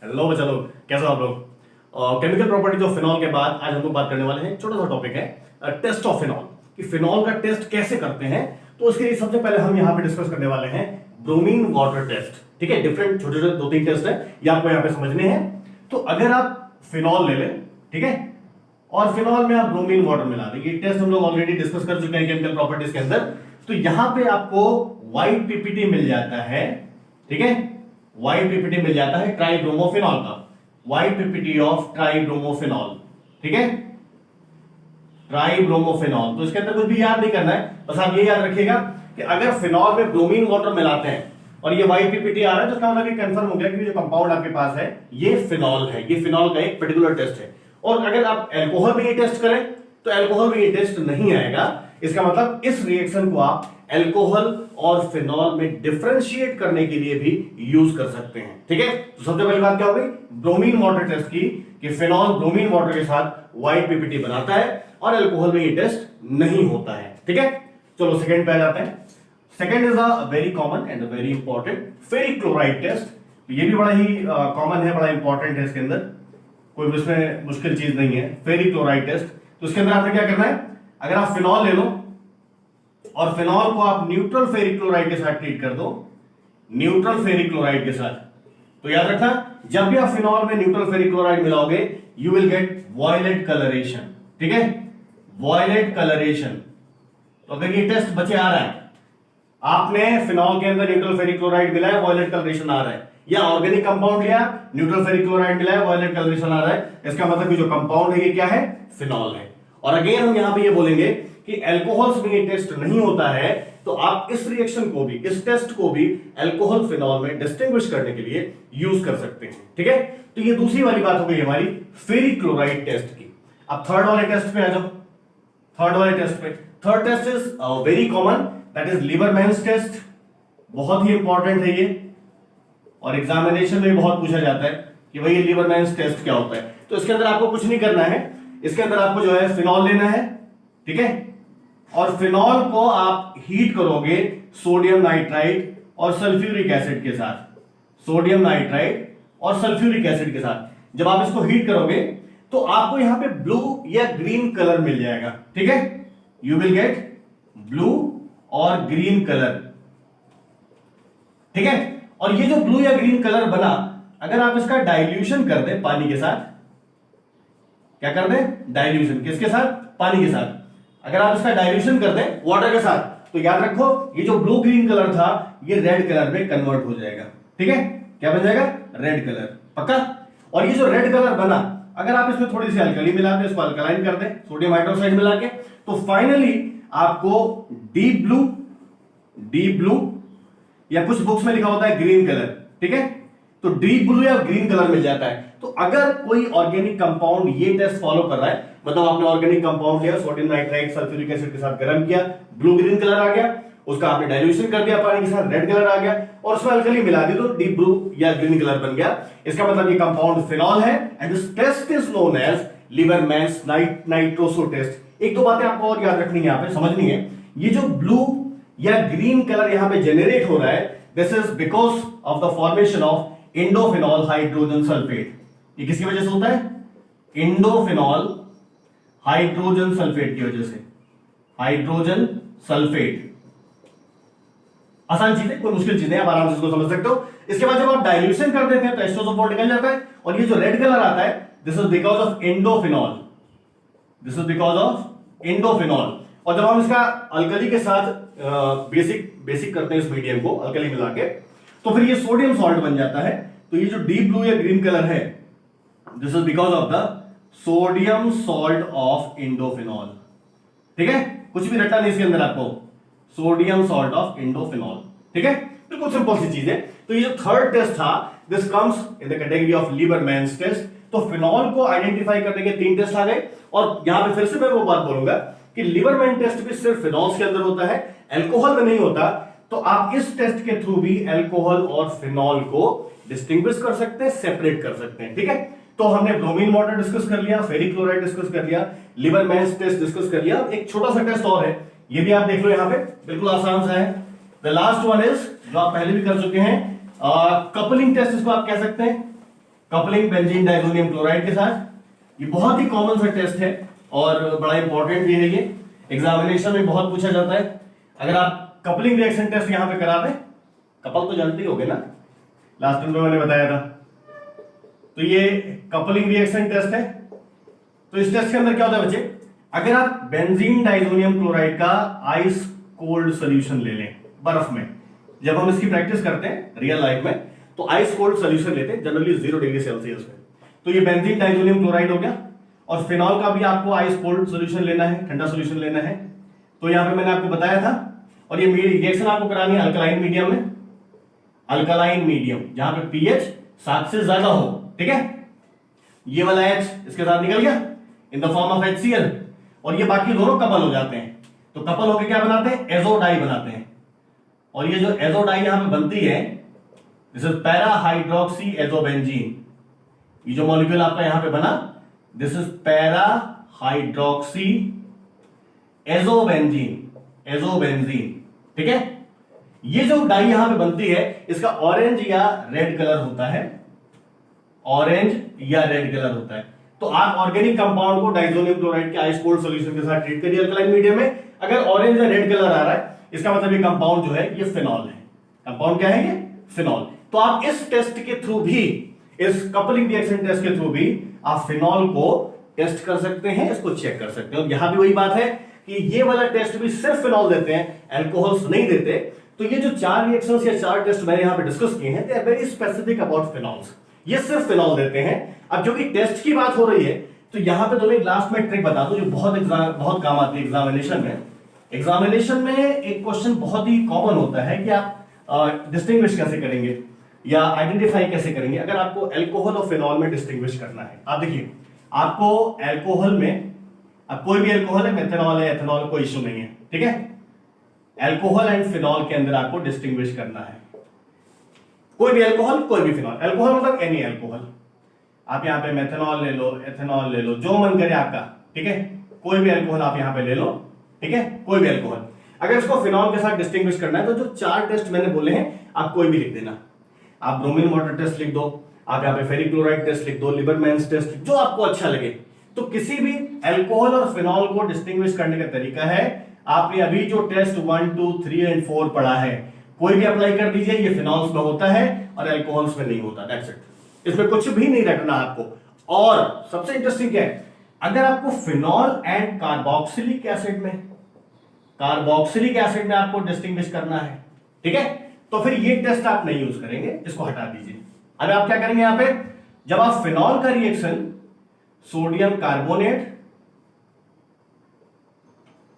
Hello बच्चा लोग, कैसे हो आप लोग। केमिकल प्रॉपर्टीज ऑफ फिनॉल के बाद आज हम लोग बात करने वाले हैं, छोटा सा टॉपिक है टेस्ट ऑफ फिनॉल, कि फिनॉल का टेस्ट कैसे करते हैं। तो उसके लिए सबसे पहले हम यहाँ पे डिस्कस करने वाले हैं ब्रोमीन वाटर टेस्ट। ठीक है, डिफरेंट छोटे छोटे 2-3 टेस्ट है, ये आपको यहाँ पे समझने हैं। तो अगर आप फिनॉल ले लें, ठीक है, और फिनॉल में आप ब्रोमीन वाटर मिला दें, ये टेस्ट हम लोग ऑलरेडी डिस्कस कर चुके हैं केमिकल प्रॉपर्टीज के अंदर। तो यहां पे आपको व्हाइट पीपीटी मिल जाता है, ठीक है, व्हाइट पीपीटी मिल जाता है ट्राइब्रोमोफिनॉल का, व्हाइट पीपीटी ऑफ ट्राइब्रोमोफिनॉल, ठीक है, ट्राइब्रोमोफिनॉल। तो इसके अंदर कुछ भी याद नहीं करना है, बस आप ये याद रखिएगा कि अगर फिनॉल में ब्रोमीन वाटर मिलाते हैं और ये व्हाइट पीपीटी आ रहा है, तो इसका मतलब कंफर्म हो गया कि जो कंपाउंड आपके पास है ये फिनॉल है, ये फिनॉल का एक पर्टिकुलर टेस्ट है। और अगर आप अल्कोहल में ये टेस्ट करें तो अल्कोहल में ये टेस्ट नहीं आएगा। इसका मतलब इस रिएक्शन को आप अल्कोहल और फिनॉल में डिफरेंशिएट करने के लिए भी यूज कर सकते हैं। ठीक है, तो सबसे पहली बात क्या हो गई, ब्रोमीन वाटर टेस्ट की, कि फिनॉल ब्रोमीन वाटर के साथ व्हाइट पीपीटी बनाता है और अल्कोहल में ये टेस्ट नहीं होता है। ठीक है, चलो सेकंड पे आ जाते हैं। Second is a very common and very important ferric chloride test. ये भी बड़ा ही कॉमन है, बड़ा इंपॉर्टेंट है, इसके अंदर कोई इसमें मुश्किल चीज नहीं है। फेरिक क्लोराइड टेस्ट, तो इसके अंदर आपने क्या करना है, अगर आप फिनॉल ले लो और फिनॉल को आप न्यूट्रल फेरिक क्लोराइड के साथ ट्रीट कर दो, न्यूट्रल फेरिक क्लोराइड के साथ, तो याद रखना जब भी आप फिनॉल में न्यूट्रल फेरिक क्लोराइड मिलाओगे you will get violet coloration. ठीक है, वॉयलेट कलरेशन। तो अगर ये टेस्ट बचे आ रहा है, आपने फिनॉल के अंदर न्यूट्रल फेरिक क्लोराइड मिलाया, वॉयलेट कलरेशन आ रहा है, या ऑर्गेनिक कंपाउंड लिया, न्यूट्रल फेरिक क्लोराइड मिलाया, वॉयलेट कलरेशन आ रहा है, इसका मतलब कि जो कंपाउंड है ये क्या है, फिनॉल है। और अगेन हम यहां पे ये बोलेंगे कि अल्कोहल्स में ये टेस्ट नहीं होता है, तो आप इस रिएक्शन को भी, इस टेस्ट को भी अल्कोहल फिनॉल में डिस्टिंग्विश करने के लिए यूज कर सकते हैं। ठीक है, तो ये दूसरी वाली बात हो गई हमारी फेरिक क्लोराइड टेस्ट की। अब थर्ड वाले टेस्ट पे आ जाओ। थर्ड वाले टेस्ट पे, third test is very common, that is Liebermann's test. बहुत ही इंपॉर्टेंट है ये, और एग्जामिनेशन में भी बहुत पूछा जाता है कि भाई ये लीबरमैन्स टेस्ट क्या होता है। तो इसके अंदर आपको कुछ नहीं करना है, इसके अंदर आपको जो है फिनॉल लेना है, ठीक है, और फिनॉल को आप हीट करोगे सोडियम नाइट्राइड और सल्फ्यूरिक एसिड के साथ, सोडियम नाइट्राइड और सल्फ्यूरिक एसिड के साथ। जब आप इसको हीट करोगे तो आपको यहां पे ब्लू या ग्रीन कलर मिल जाएगा। ठीक है, यू विल गेट ब्लू और ग्रीन कलर। ठीक है, और ये जो ब्लू या ग्रीन कलर बना, अगर आप इसका डाइल्यूशन कर दें पानी के साथ, क्या कर दें, डाइल्यूशन किसके साथ, पानी के साथ, अगर आप इसका डाइल्यूशन कर दें वाटर के साथ, तो याद रखो ये जो ब्लू ग्रीन कलर था ये रेड कलर में कन्वर्ट हो जाएगा। ठीक है, क्या बन जाएगा, रेड कलर, पक्का। और ये जो रेड कलर बना, अगर आप इसमें थोड़ी सी अल्कली मिला दें, इसको अल्कलाइन कर दें सोडियम हाइड्रोक्साइड मिला के, तो फाइनली आपको डीप ब्लू या कुछ बुक्स में लिखा होता है ग्रीन कलर, ठीक है, तो डीप ब्लू या ग्रीन कलर मिल जाता है। तो अगर कोई ऑर्गेनिक कंपाउंड ये टेस्ट फॉलो कर रहा है, मतलब आपने ऑर्गेनिक कंपाउंड लिया, सोडियम नाइट्राइड सल्फ्यूरिक एसिड के साथ गर्म किया, ब्लू ग्रीन कलर आ गया, उसका आपने डाइल्यूशन कर दिया पानी के साथ, रेड कलर आ गया, और उसमें अल्कली मिला दी तो डीप ब्लू या ग्रीन कलर बन गया। इसका मतलब ये कंपाउंड फिनॉल है, and this test is known as Liebermann's nitroso test. एक दो बातें आपको और याद रखनी है, यहां पे समझनी है। ये जो ब्लू या ग्रीन कलर यहां पे जनरेट हो रहा है, this is because of the formation of indophenol hydrogen sulphate. ये किसकी वजह से होता है, इंडोफिनॉल हाइड्रोजन सल्फेट की वजह से, हाइड्रोजन सल्फेट। आसान चीज है, कोई मुश्किल चीज है, आप आराम से इसको समझ सकते हो। इसके बाद जब आप डाइल्यूशन कर देते हैं तो H2SO4 निकल जाता है, और ये जो रेड कलर आता है this is because of indophenol, this is because of indophenol. और जब हम इसका अल्कली के साथ बेसिक करते हैं इस मीडियम को अल्कली मिला के, तो फिर ये सोडियम सॉल्ट बन जाता है। तो ये जो डीप ब्लू या ग्रीन कलर है this is because of the sodium salt of indophenol. ठीक है, कुछ भी रटा नहीं इसके अंदर आपको, सोडियम सॉल्ट ऑफ इंडोफिनॉल। ठीक है, बिल्कुल सिंपल सी चीज है। तो ये जो थर्ड टेस्ट था this comes in the category of Liebermann's test. तो फिनॉल को आइडेंटिफाई करने के 3 टेस्ट आ गए, और यहां पे फिर से मैं वो बात बोलूंगा कि लीबरमैन टेस्ट भी सिर्फ फिनॉल्स के अंदर होता है, अल्कोहल में नहीं होता। तो आप इस टेस्ट के थ्रू भी अल्कोहल और फिनॉल को डिस्टिंग्विश कर सकते हैं, सेपरेट कर सकते हैं। ठीक है, तो हमने ब्रोमीन वाटर डिस्कस कर लिया, फेरिक क्लोराइड डिस्कस कर लिया, लीबरमैन्स टेस्ट डिस्कस कर लिया। एक छोटा सा टेस्ट और है, ये भी आप देख लो, यहां पे बिल्कुल आसान सा है। द लास्ट वन इज जो आप पहले भी कर चुके हैं, कपलिंग टेस्ट, इसको आप कह सकते हैं कपलिंग बेंजीन डाइजोनियम क्लोराइड के साथ। ये बहुत ही कॉमन सा टेस्ट है और बड़ा इंपॉर्टेंट भी है, ये एग्जामिनेशन में बहुत पूछा जाता है। अगर आप कपलिंग रिएक्शन टेस्ट यहां पे करा दें, कपल तो जानते ही होगे ना, लास्ट टाइम मैंने बताया था। तो ये कपलिंग रिएक्शन टेस्ट है। तो इस टेस्ट के अंदर क्या होता है बच्चे, अगर आप बेंजीन डाइजोनियम क्लोराइड का आइस कोल्ड सॉल्यूशन ले लें बर्फ में, जब हम इसकी प्रैक्टिस करते हैं रियल लाइफ में तो आइस कोल्ड सॉल्यूशन लेते हैं जनरली 0 डिग्री सेल्सियस में। तो ये बेंजीन डाइजोनियम क्लोराइड हो गया, और फिनॉल का भी आपको आइस कोल्ड सॉल्यूशन लेना है, ठंडा सॉल्यूशन लेना है। तो यहां पे मैंने आपको बताया था, और ये रिएक्शन आपको करानी है अल्कलाइन मीडियम में, अल्कलाइन मीडियम जहां पे पीएच 7 से ज्यादा हो, ठीक है। ये वाला H इसके साथ निकल गया in the form of HCl, और ये बाकी दोनों कपल हो जाते हैं। तो कपल होकर क्या बनाते हैं, एजो डाई बनाते हैं। और ये जो एजो डाई यहां पे बनती है, this is para hydroxy azobenzene. ये जो मॉलिक्यूल आपका यहां पे बना, this is para hydroxy azobenzene, azobenzene, ठीक है। ये जो डाई यहां पे बनती है, इसका ऑरेंज या रेड कलर होता है, ऑरेंज या रेड कलर होता है। तो आप ऑर्गेनिक कंपाउंड को डाइजोनियम क्लोराइड के आइस कोल्ड सॉल्यूशन के साथ ट्रीट करिए अल्कलाइन मीडियम में। अगर ऑरेंज या रेड कलर आ रहा है, इसका मतलब ये कंपाउंड जो है ये फिनॉल है। कंपाउंड क्या है ये, फिनॉल। तो आप इस टेस्ट के थ्रू भी, इस कपलिंग रिएक्शन टेस्ट के थ्रू भी आप फिनॉल को टेस्ट कर सकते हैं, इसको चेक कर सकते हैं। और यहां भी वही बात है कि ये वाला टेस्ट भी सिर्फ फिनॉल देते हैं, अल्कोहल्स नहीं देते। तो ये जो 4 रिएक्शंस या 4 टेस्ट मैंने यहां पे डिस्कस किए हैं, they are very specific about phenols. ये सिर्फ फिनॉल देते हैं। अब जो कि टेस्ट की बात हो रही है, तो यहां पे तुम्हें लास्ट में ट्रिक बता दूं जो बहुत काम आती है एग्जामिनेशन में। एग्जामिनेशन में एक क्वेश्चन बहुत ही कॉमन होता है कि आप डिस्टिंग्विश कैसे करेंगे या आइडेंटिफाई कैसे करेंगे अगर आपको अल्कोहल और फिनॉल में डिस्टिंग्विश करना है। आप देखिए, आपको अल्कोहल में, अब कोई भी अल्कोहल है, मेथनॉल है, एथेनॉल, कोई इश्यू नहीं है, ठीक है। अल्कोहल एंड फिनॉल के अंदर आपको डिस्टिंग्विश करना है। कोई भी अल्कोहल, कोई भी फिनॉल। अल्कोहल मतलब एनी अल्कोहल, आप यहां पे मेथनॉल ले लो, एथेनॉल ले लो, जो मन करे आपका, ठीक है। कोई भी अल्कोहल आप यहां पे ले लो, ठीक है, कोई भी अल्कोहल। अगर इसको फिनॉल के साथ डिस्टिंग्विश करना है, तो जो 4 टेस्ट मैंने बोले हैं आप कोई भी लिख देना। आप ब्रोमीन वाटर टेस्ट लिख दो, आप यहाँ पे फेरिक क्लोराइड टेस्ट लिख दो, लिबरमैन्स टेस्ट, जो आपको अच्छा लगे। तो किसी भी अल्कोहल और फिनॉल को डिस्टिंग्विश करने का तरीका है, आपने अभी जो टेस्ट 1, 2, 3 एंड 4 पढ़ा है, कोई भी अप्लाई कर दीजिए। ये फिनॉल्स में होता है और अल्कोहल्स में नहीं होता, दैट्स इट। इसमें कुछ भी नहीं रखना आपको। और सबसे इंटरेस्टिंग क्या है, अगर आपको फिनॉल एंड कार्बोक्सिलिक एसिड में, कार्बोक्सिलिक एसिड में आपको डिस्टिंग्विश करना है, ठीक है, तो फिर ये टेस्ट आप नहीं यूज करेंगे, इसको हटा दीजिए। अब आप क्या करेंगे, यहां पे जब आप फिनॉल का रिएक्शन सोडियम कार्बोनेट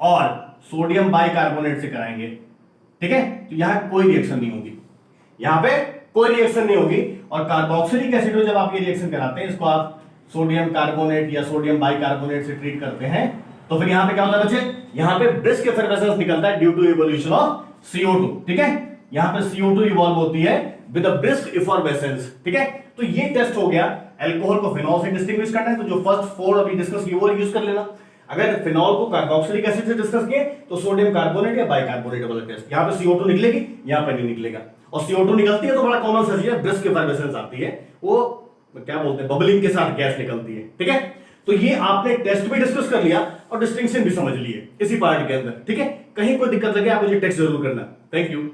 और सोडियम बाइकार्बोनेट से कराएंगे, ठीक है, तो यहां कोई रिएक्शन नहीं होगी, यहां पे कोई रिएक्शन नहीं होगी। और कार्बोक्सिलिक एसिड में जब आप ये रिएक्शन कराते हैं, इसको आप सोडियम कार्बोनेट या सोडियम बाइकार्बोनेट से ट्रीट करते हैं, तो फिर यहां पे क्या होता है बच्चे, यहां पे ब्रिस्क एफरवेसेंस निकलता है due to evolution of CO2, ठीक है। यहां पे CO2 इवॉल्व होती है विद अ ब्रिस्क एफरवेसेंस, ठीक है। तो ये टेस्ट हो गया, अल्कोहल को फिनॉल से डिस्टिंग्विश करना है, तो जो फर्स्ट 4 अभी डिस्कस किए वो यूज कर लेना। अगर फिनॉल को कार्बोक्सिलिक एसिड से डिस्कस किए, तो सोडियम कार्बोनेट या बाइकार्बोनेट वाला टेस्ट, यहां पे CO2 निकलेगी, यहां पे नहीं निकलेगा। और CO2 निकलती है तो बड़ा कॉमन सा चीज है, ब्रिस्क एफरवेसेंस आती है, वो क्या बोलते हैं, बबलिंग के साथ गैस निकलती है, ठीक है। तो ये आपने टेस्ट भी डिस्कस कर लिया और डिस्टिंक्शन भी समझ लिए इसी पार्ट के अंदर, ठीक है। कहीं कोई दिक्कत लगे आप मुझे टेक्स्ट जरूर करना। Thank you.